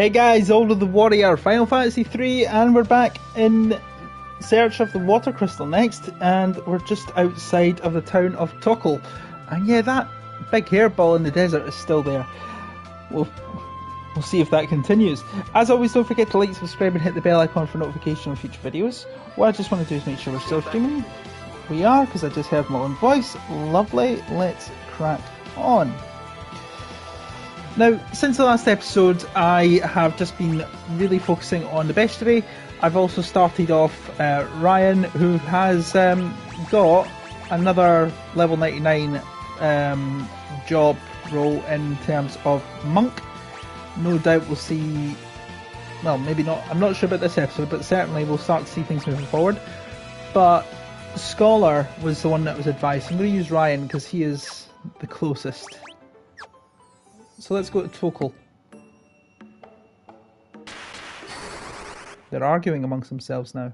Hey guys, Old of the Warrior, Final Fantasy 3, and we're back in search of the Water Crystal next, and we're just outside of the town of Tokkul. And yeah, that big hairball in the desert is still there. We'll see if that continues. As always, don't forget to like, subscribe, and hit the bell icon for notification on future videos. What I just want to do is make sure we're still streaming. We are, because I just heard my own voice. Lovely, let's crack on. Now, since the last episode, I have just been really focusing on the bestiary. I've also started off Ryan, who has got another level 99 job role in terms of monk. No doubt we'll see, well, maybe not, I'm not sure about this episode, but certainly we'll start to see things moving forward. But Scholar was the one that was advised. I'm going to use Ryan because he is the closest. So let's go to Tokkul. They're arguing amongst themselves now.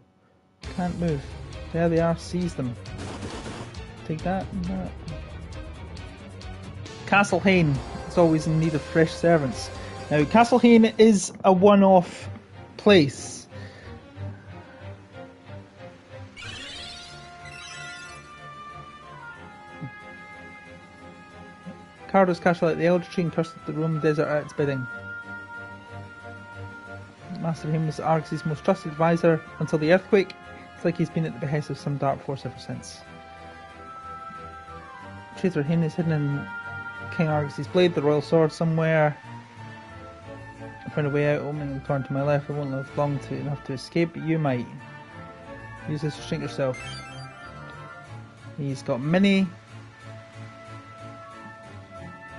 Can't move. There they are, seize them. Take that and that. Castle Hayne is always in need of fresh servants. Now, Castle Hayne is a one-off place. Cardo's castle at the Elder Tree and trusted the Roman desert at its bidding. Master Hayne was Argus' most trusted advisor until the earthquake. It's like he's been at the behest of some dark force ever since. Traitor Hayne is hidden in King Argus' blade, the royal sword, somewhere. I found a way out, opening the torn to my left. I won't live long enough to escape, but you might. Use this to shrink yourself. He's got many.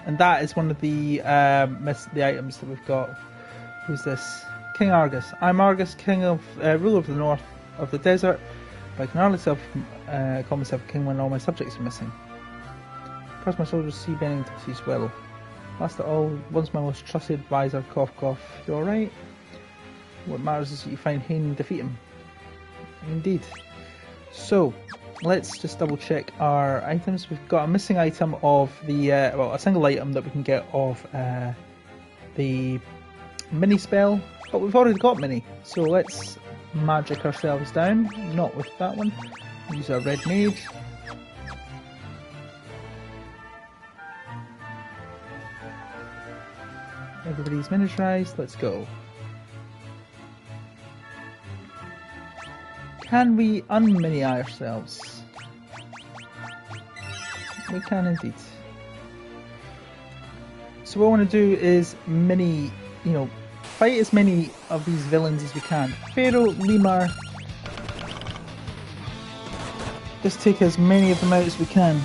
And that is one of the items that we've got. Who's this? King Argus. I'm Argus, king of ruler of the north of the desert. But I can hardly call myself king when all my subjects are missing. First, my soldiers see Bennington to see Swallow. Last of all, once my most trusted advisor, cough cough. You're alright? What matters is that you find Hayne and defeat him. Indeed. So, let's just double check our items. We've got a missing item of the, a single item that we can get of the mini spell, but we've already got mini, so let's magic ourselves down. Not with that one. Use our red mage. Everybody's miniaturized, let's go. Can we unmini ourselves? We can indeed. So what I want to do is fight as many of these villains as we can. Pharaoh, Lemur. Just take as many of them out as we can.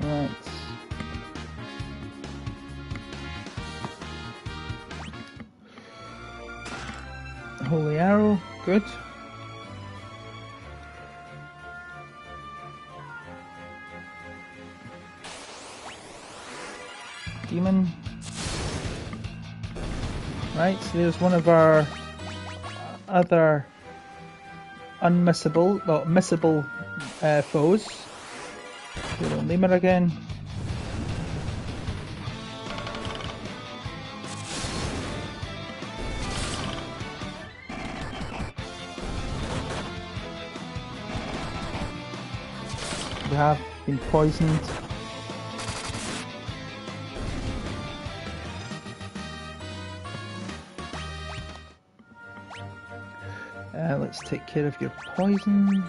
Right. Holy arrow, good. Demon. Right, so there's one of our other missable foes. Lemur again. We have been poisoned. Let's take care of your poison.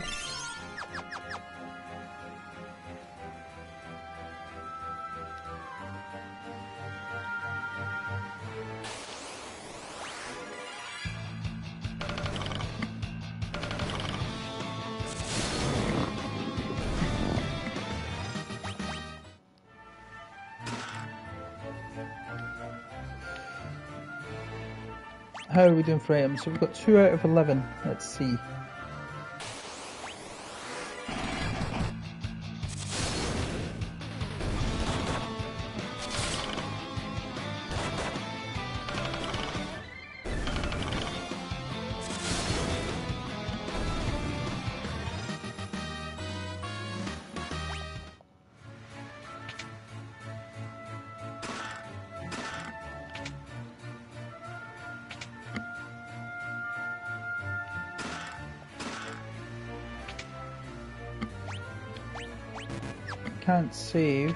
How are we doing for items? So we've got 2 out of 11. Let's see. can't save.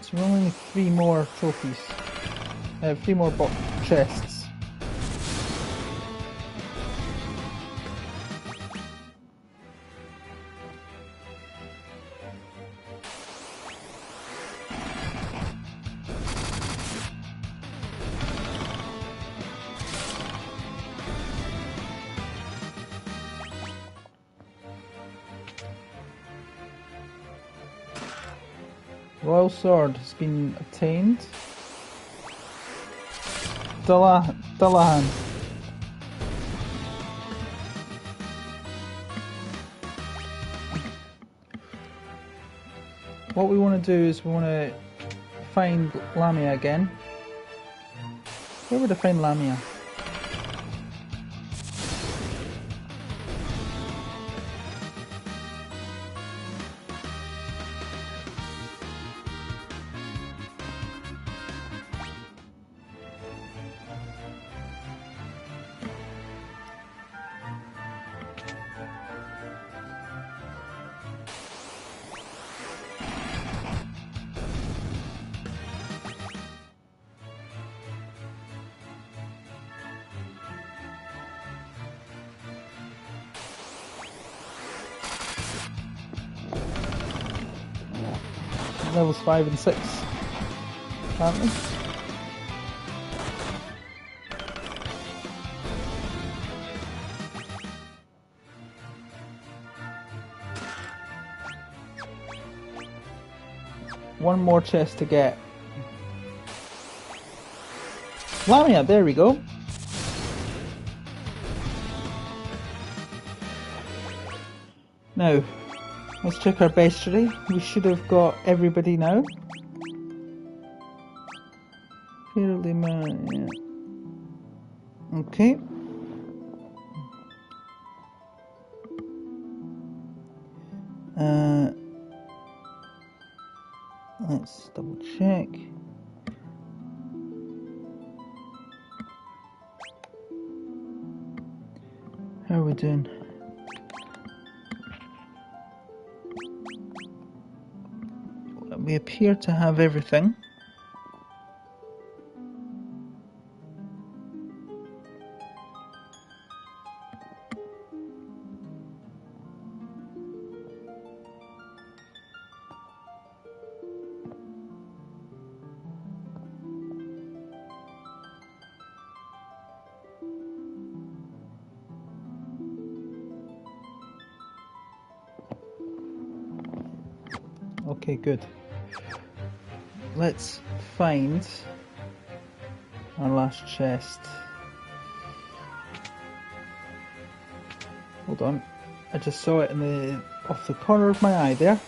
So we only need 3 more trophies. 3 more chests. Royal Sword has been obtained. Dullahan. What we want to do is we want to find Lamia again. Where would I find Lamia? Levels 5 and 6, apparently. One more chest to get. Lamia, there we go. Now, let's check our bestiary. We should have got everybody now. Fairly yeah. Okay. Let's double check. How are we doing? We appear to have everything. Okay, good. Let's find our last chest. Hold on, I just saw it off the corner of my eye there.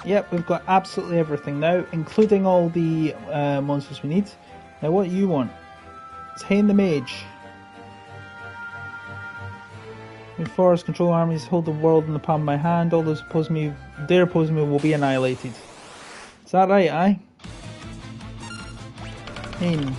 Yep, we've got absolutely everything now, including all the monsters we need. Now what you want? Tame the Mage. When forest control armies hold the world in the palm of my hand, all those dare oppose me will be annihilated. Is that right, aye? Tame.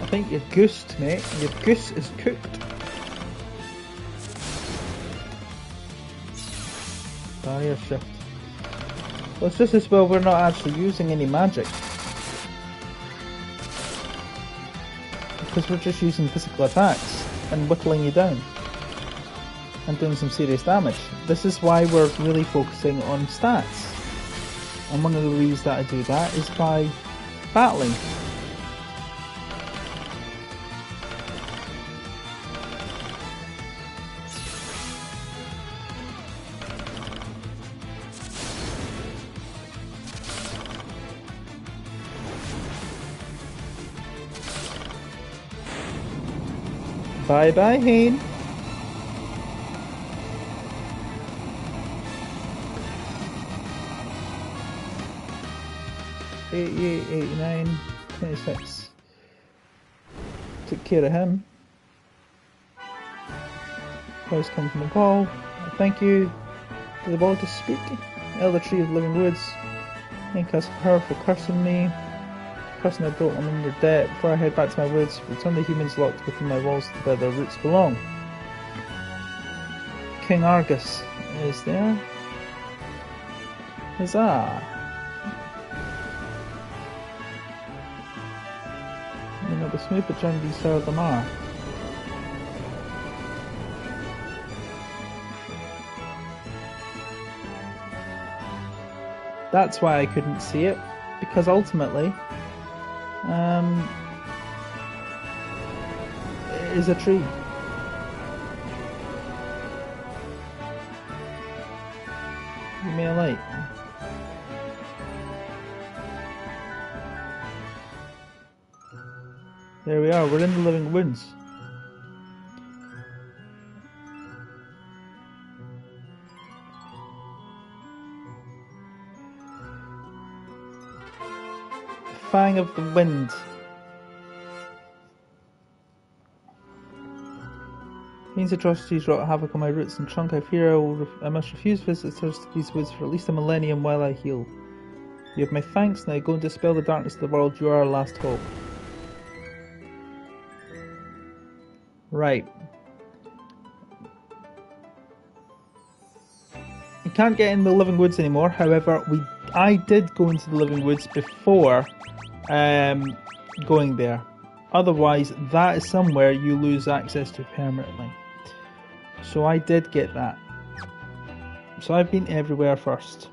I think your goose, mate. Your goose is cooked. Barrier shift. Well, it's just as well we're not actually using any magic. Because we're just using physical attacks and whittling you down. And doing some serious damage. This is why we're really focusing on stats. And one of the ways that I do that is by battling. Bye bye, Hayne. 88, 89, 26. Took care of him. Voice comes from the ball. Thank you to the ball to speak. Elder Tree of Living Woods. Thank us her for cursing me. Cursing I brought them under debt. Before I head back to my woods, return the humans locked within my walls to where their roots belong. King Argus is there. Huzzah! You know, the smooth but trendy Sir of the Mar. That's why I couldn't see it, because ultimately, it is a tree. Give me a light. There we are, we're in the Living Woods. Fang of the Wind. These atrocities wrought havoc on my roots and trunk. I fear I must refuse visitors to these woods for at least a millennium while I heal. You have my thanks, now go and dispel the darkness of the world. You are our last hope. Right. You can't get in the Living Woods anymore. However, I did go into the Living Woods before going there. Otherwise, that is somewhere you lose access to permanently. So I did get that. So I've been everywhere first.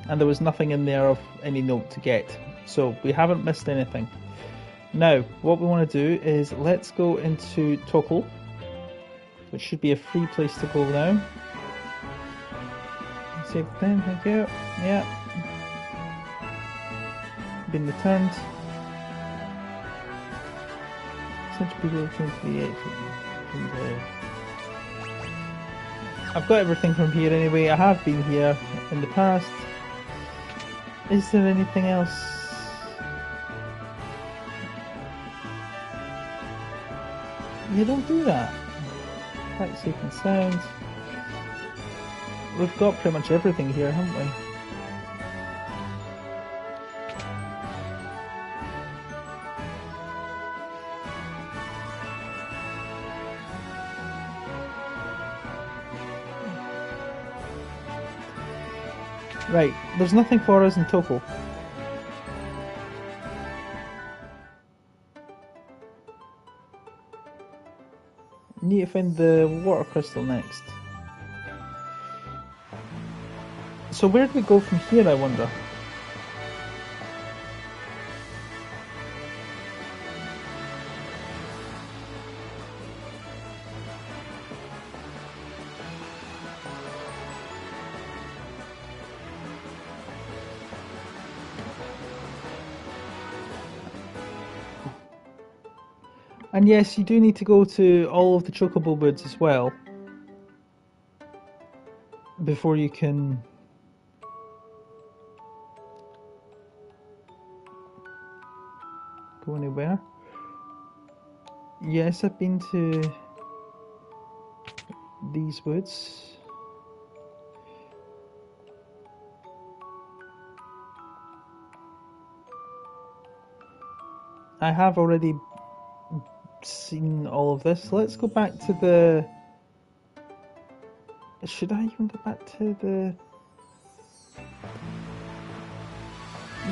And there was nothing in there of any note to get. So we haven't missed anything. Now, what we want to do is let's go into Torquil, which should be a free place to go now. Save the time, thank you. Yeah. Been returned. Essential people from the I've got everything from here anyway. I have been here in the past. Is there anything else? You don't do that. Quite safe and sound. We've got pretty much everything here, haven't we? Right, there's nothing for us in Torquil. Need to find the water crystal next. So where do we go from here, I wonder? And yes, you do need to go to all of the Chocobo Woods as well before you can go anywhere. Yes, I've been to these woods. I have already seen all of this. Let's go back to the... Should I even go back to the...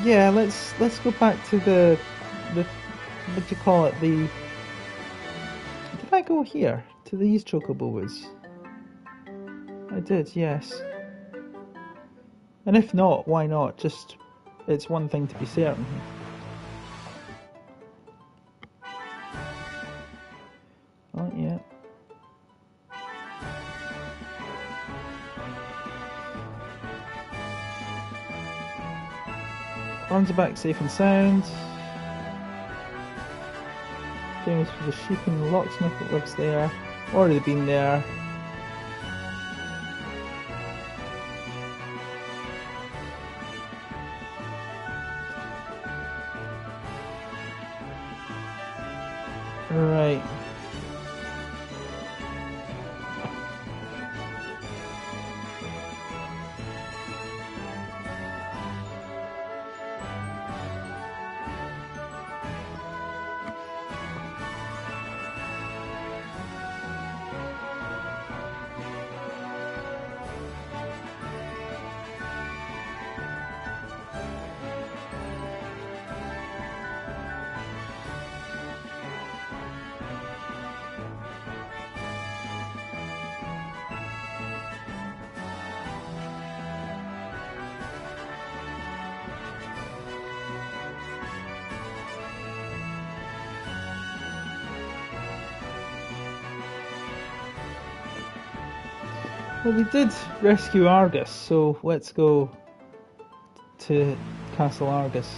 Yeah, let's go back to the what do you call it? The... Did I go here? To these Chocobo Woods? I did, yes. And if not, why not? Just, it's one thing to be certain. Oh, yeah. Runs back safe and sound. Famous for the sheep and the locksmith that lives there. Already been there. Right. Well, we did rescue Argus, so let's go to Castle Argus.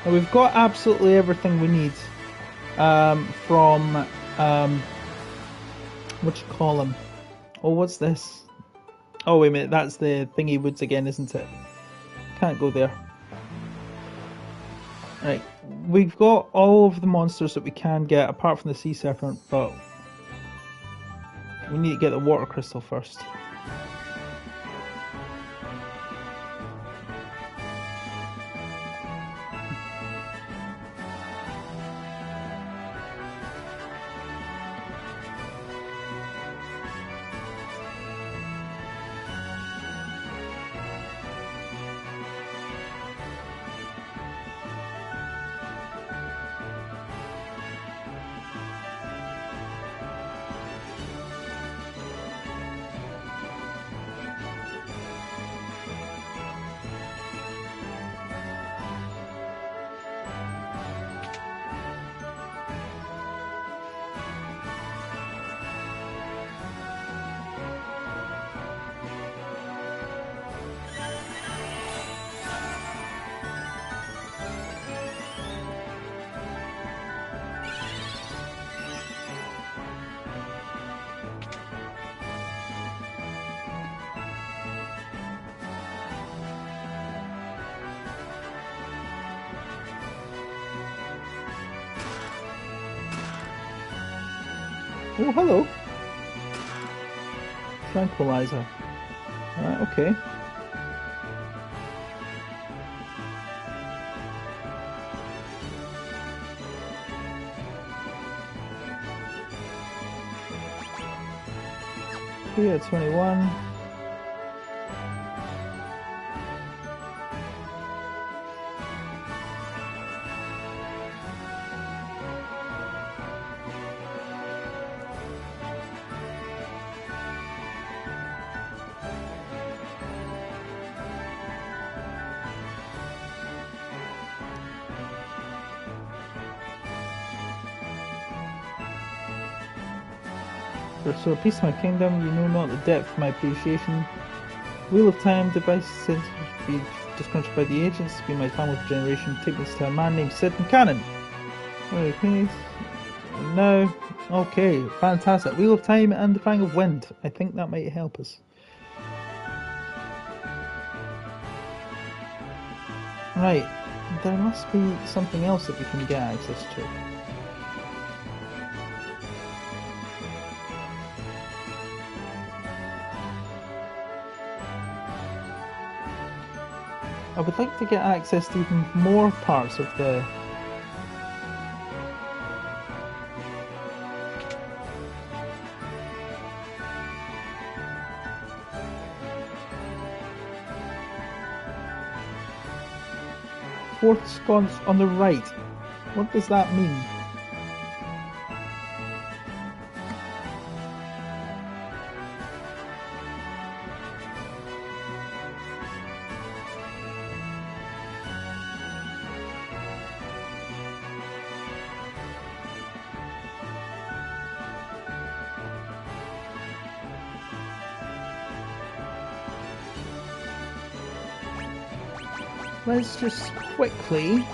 Now we've got absolutely everything we need from what you call him? Oh, what's this? Oh, wait a minute, that's the thingy woods again, isn't it? Can't go there. Right, we've got all of the monsters that we can get apart from the sea serpent, but we need to get the water crystal first. Oh, hello. Tranquilizer. Alright, okay. Here, 21. Restore peace to my kingdom, you know not the depth of my appreciation. Wheel of Time device said to be disgruntled by the agents, to be my family for generation. Take this to a man named Sid Cannon. Okay, now, okay, fantastic. Wheel of Time and the Fang of Wind. I think that might help us. Right, there must be something else that we can get access to. I would like to get access to even more parts of the... Fourth sconce on the right. What does that mean? Let's just quickly...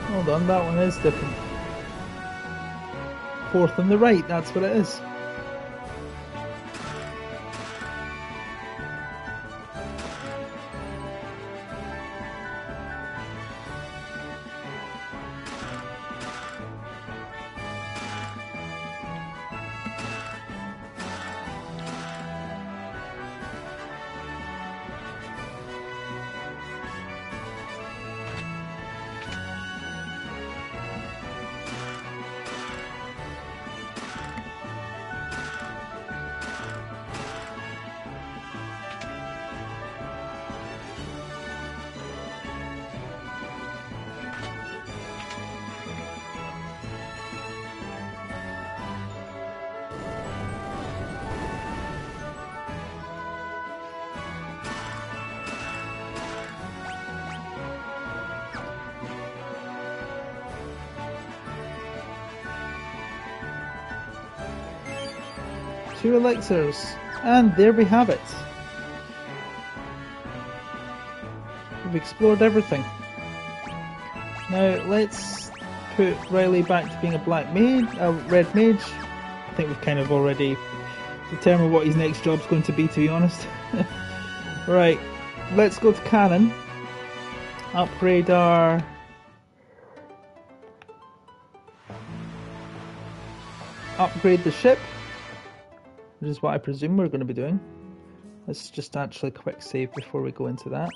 Hold on, that one is different. Fourth on the right, that's what it is. Two elixirs, and there we have it. We've explored everything. Now let's put Riley back to being a black mage, a red mage. I think we've kind of already determined what his next job's going to be, to be honest. Right, let's go to Cannon. Upgrade our... Upgrade the ship, which is what I presume we're going to be doing. Let's just actually quick save before we go into that.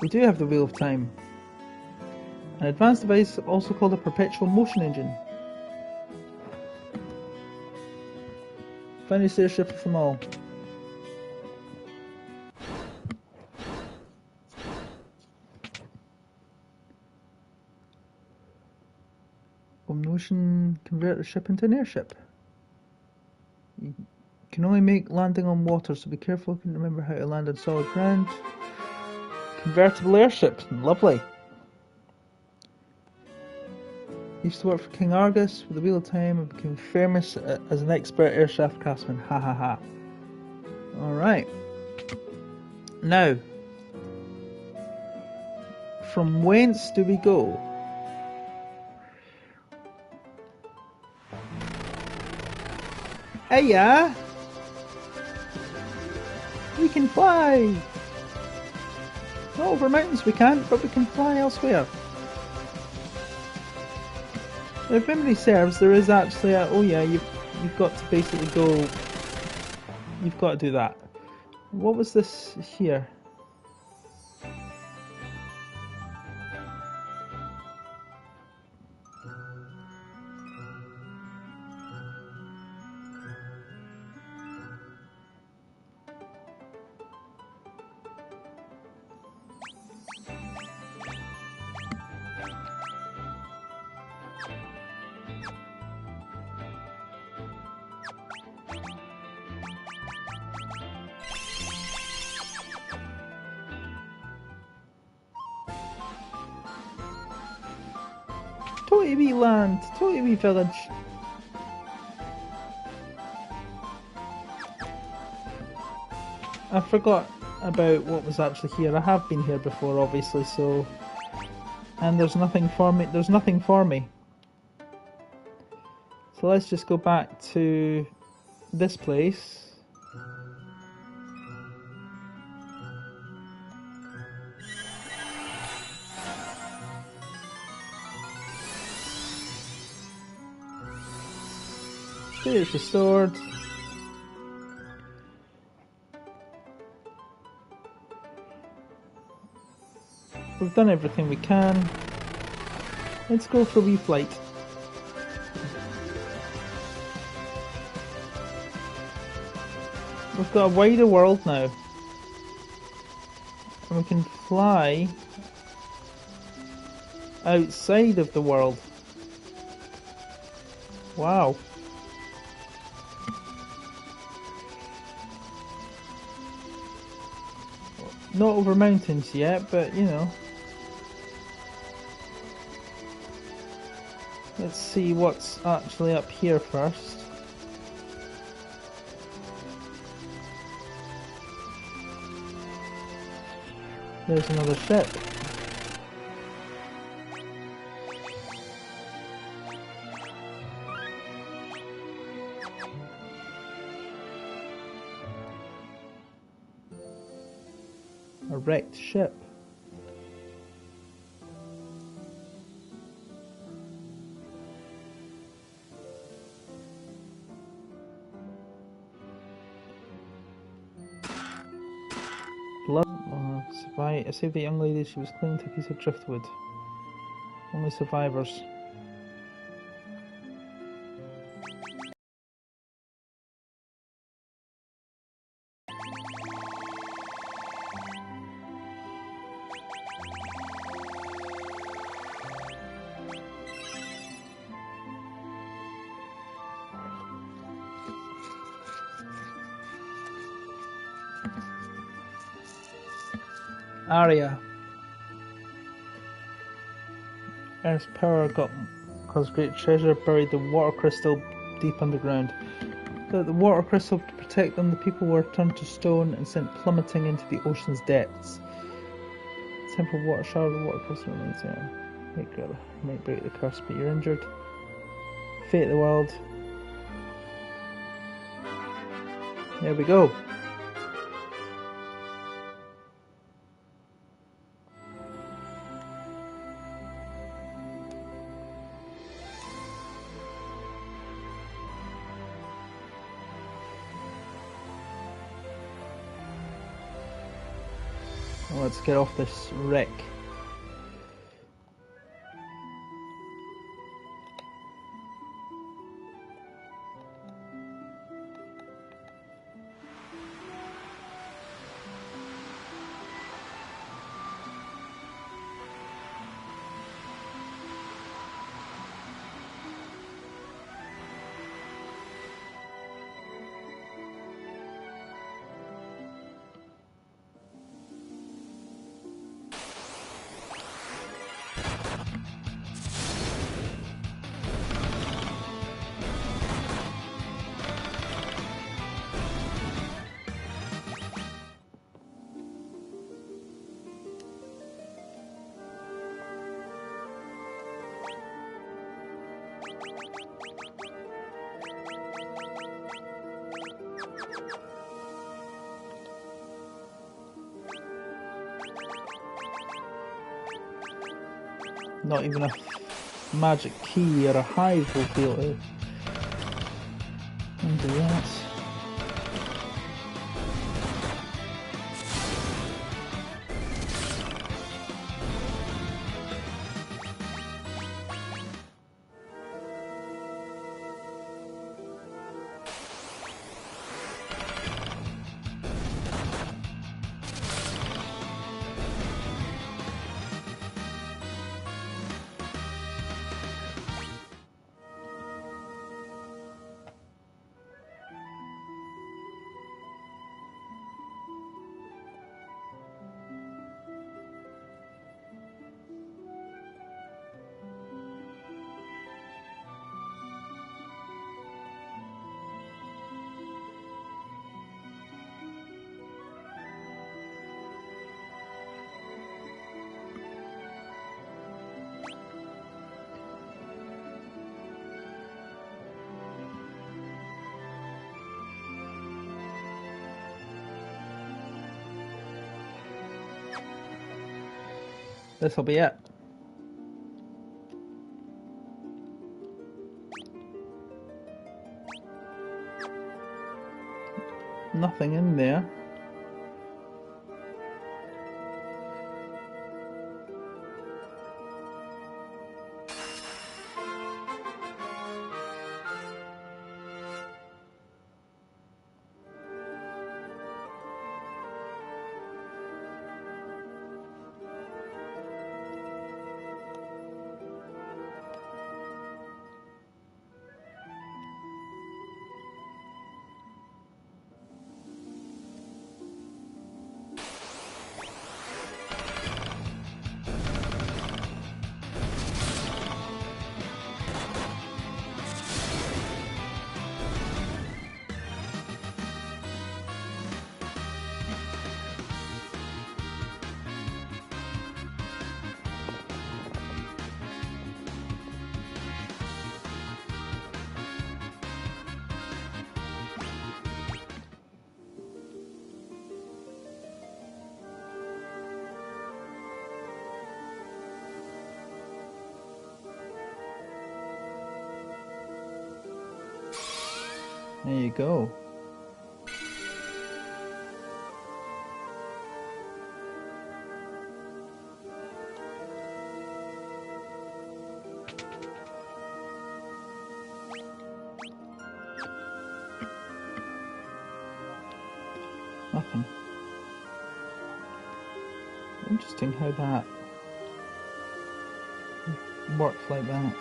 We do have the Wheel of Time. An advanced device also called a perpetual motion engine. Finest airship of them all. Motion convert the ship into an airship. You can only make landing on water, so be careful. You can remember how to land on solid ground. Convertible airship, lovely. Used to work for King Argus with the Wheel of Time and became famous as an expert airshaft craftsman. Ha ha ha. Alright. Now, from whence do we go? Hey yeah! We can fly! Not over mountains we can't, but we can fly elsewhere. If memory serves, there is actually a... Oh yeah, you've got to basically go... You've got to do that. What was this here? Toibi land, Toibi village. I forgot about what was actually here. I have been here before, obviously, so... And there's nothing for me. There's nothing for me. So let's just go back to this place. It's restored. We've done everything we can. Let's go for a wee flight. We've got a wider world now. And we can fly outside of the world. Wow. Not over mountains yet, but you know. Let's see what's actually up here first. There's another ship. A wrecked ship. Blood. I saved the young lady. She was clinging to a piece of driftwood. Only survivors. Aria. Earth's power caused great treasure buried the water crystal deep underground. Without the water crystal to protect them, the people were turned to stone and sent plummeting into the ocean's depths. Simple water shower, the water crystal remains there. Might break the curse, but you're injured. Fate of the world. There we go. Let's get off this wreck. Not even a magic key or a hive will be able to undo that. This'll be it. Nothing in there. There you go. Nothing. Interesting how that works like that.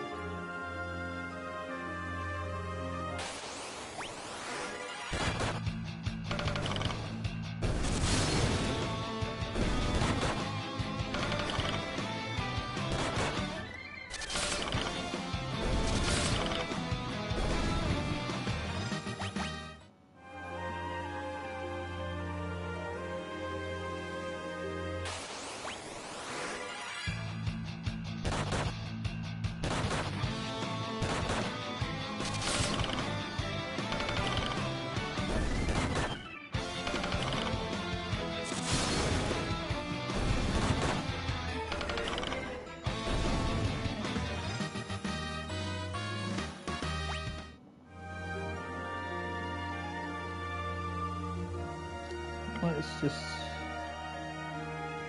Let's just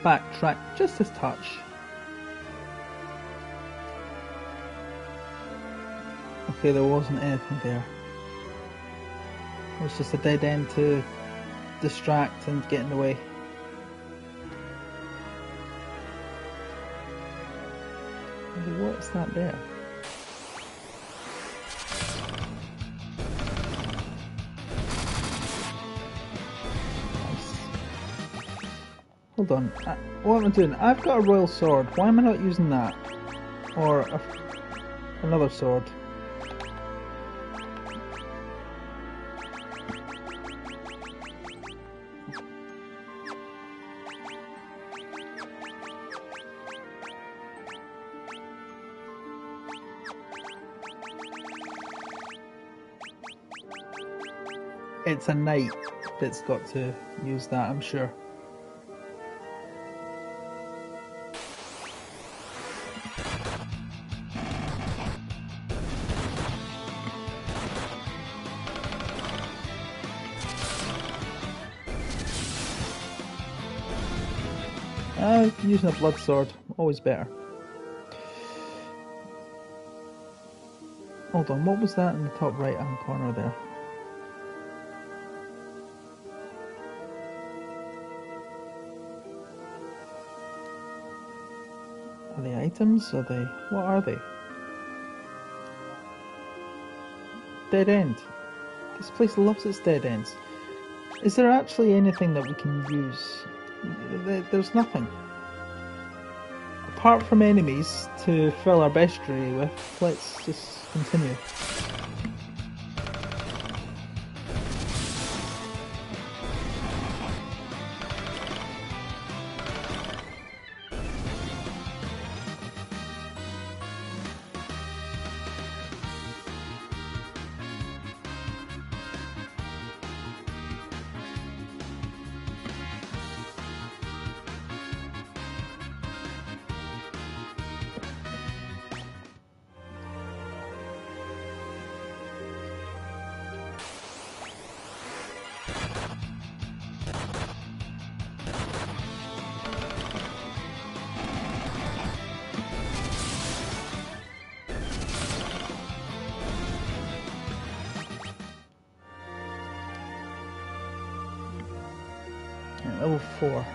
backtrack just a touch. Okay, there wasn't anything there. It was just a dead end to distract and get in the way. What's that there? Hold on, what am I doing? I've got a royal sword, why am I not using that? Or another sword? It's a knight that's got to use that, I'm sure. Using a blood sword, always better. Hold on, what was that in the top right hand corner there? Are they items? Are they... what are they? Dead end. This place loves its dead ends. Is there actually anything that we can use? There's nothing. Apart from enemies to fill our bestiary with, let's just continue. Level 4.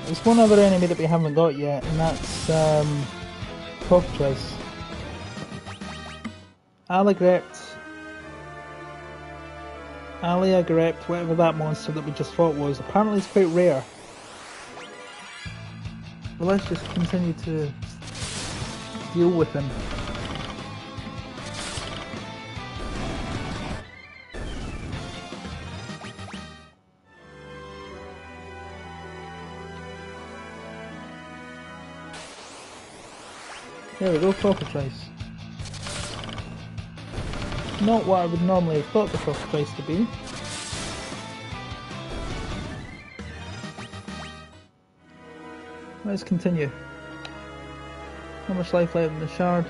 There's one other enemy that we haven't got yet, and that's Cockatrice. Aliagrept, whatever that monster that we just fought was. Apparently it's quite rare. But let's just continue to deal with him. There we go, Cockatrice. Not what I would normally have thought the Cockatrice to be. Let's continue. How much life left in the shard?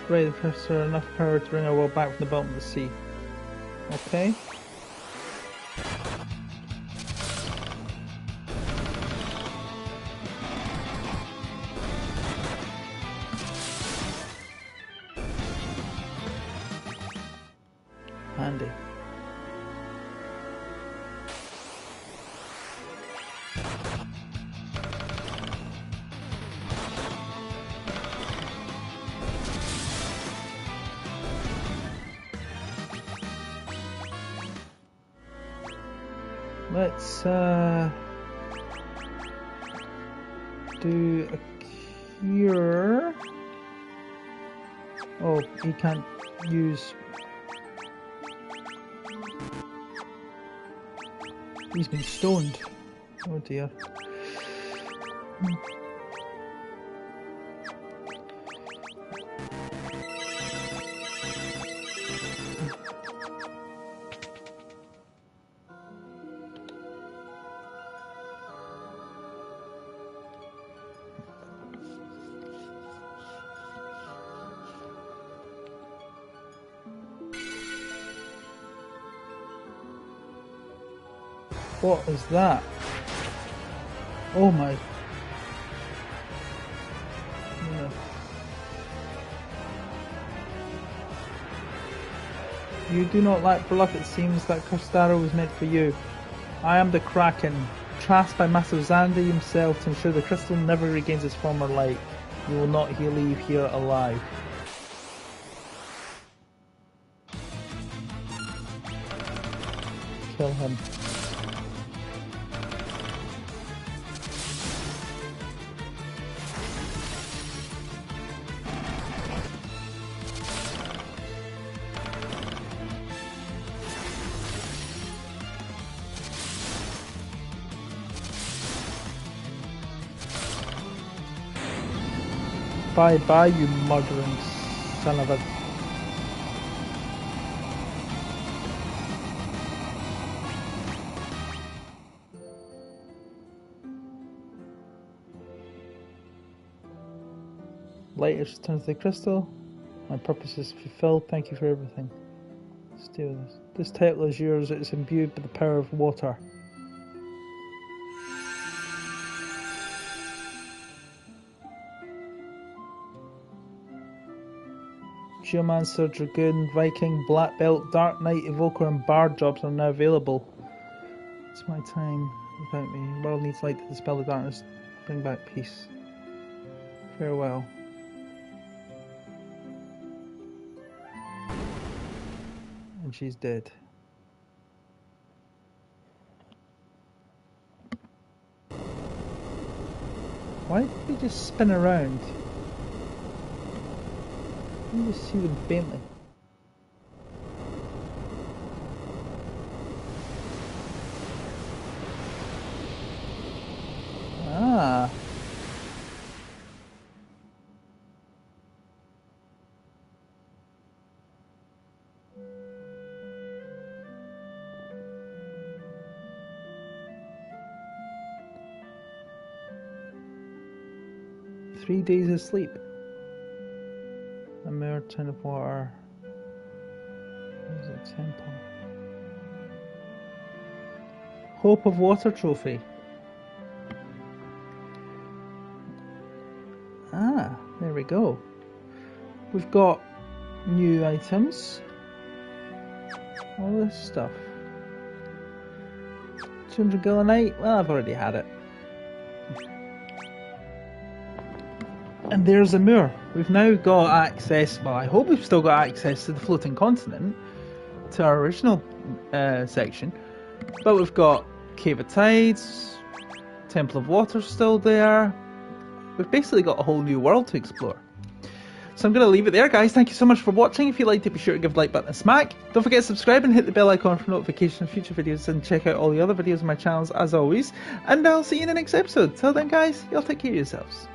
Spray the professor enough power to bring our world back from the bottom of the sea. Okay. Handy. Let's do a cure. Oh, he can't use. He's been stoned. Oh dear. What is that? Oh my. Yeah. You do not lack for luck, it seems that cursed arrow was meant for you. I am the Kraken, tasked by Master Xande himself to ensure the crystal never regains its former light. You will not leave here alive. Kill him. Bye bye, you murdering son of a... Light has returned to the crystal. My purpose is fulfilled. Thank you for everything. Steal this. This title is yours. It is imbued with the power of water. Geomancer, Dragoon, Viking, Black Belt, Dark Knight, Evoker and Bard jobs are now available. It's my time without me. The world needs light to dispel the darkness. Bring back peace. Farewell. And she's dead. Why did they just spin around? You can just see them faintly. Ah. Three days of sleep. A mere ton of water. There's a temple. Hope of Water Trophy. Ah, there we go. We've got new items. All this stuff. 200 Gillenite? Well, I've already had it. And there's Amur. We've now got access, well, I hope we've still got access to the floating continent, to our original section. But we've got Cave of Tides, Temple of Water still there. We've basically got a whole new world to explore. So I'm going to leave it there, guys. Thank you so much for watching. If you liked it, be sure to give the like button a smack. Don't forget to subscribe and hit the bell icon for notifications of future videos, and check out all the other videos on my channels as always. And I'll see you in the next episode. Till then, guys, y'all take care of yourselves.